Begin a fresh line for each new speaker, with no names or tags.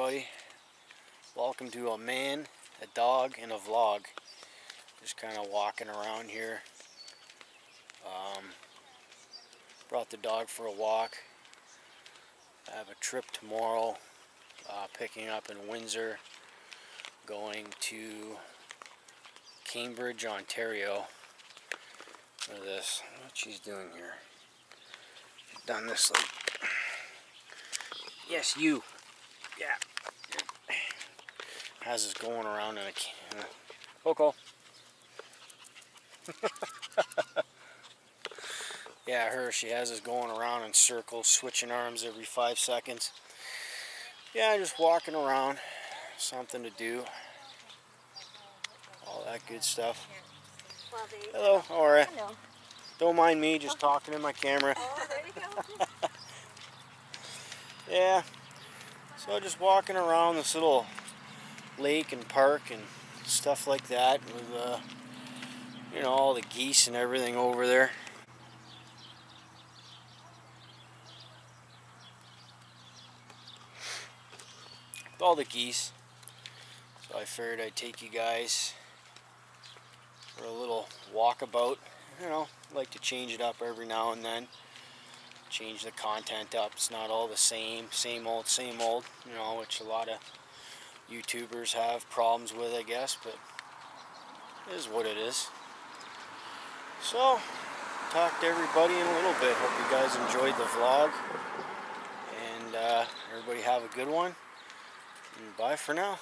everybody. Welcome to a man, a dog, and a vlog. Just kind of walking around here. Brought the dog for a walk. I have a trip tomorrow, picking up in Windsor, going to Cambridge, Ontario. Look at this, what she's doing here. She's done this like, yes, you, yeah. Has us going around in a Coco. Yeah, her, she has us going around in circles, switching arms every 5 seconds. Yeah, just walking around, something to do, all that good stuff. Hello, how are you?
Hello.
Don't mind me, just talking in my camera.
Oh, there you go.
Yeah, so just walking around this little lake and park and stuff like that with, you know, all the geese and everything over there. All the geese. So I figured I'd take you guys for a little walkabout. You know, like to change it up every now and then. Change the content up. It's not all the same old, you know, which a lot of YouTubers have problems with, I guess, but it is what it is. So, talk to everybody in a little bit. Hope you guys enjoyed the vlog. And everybody have a good one. And bye for now.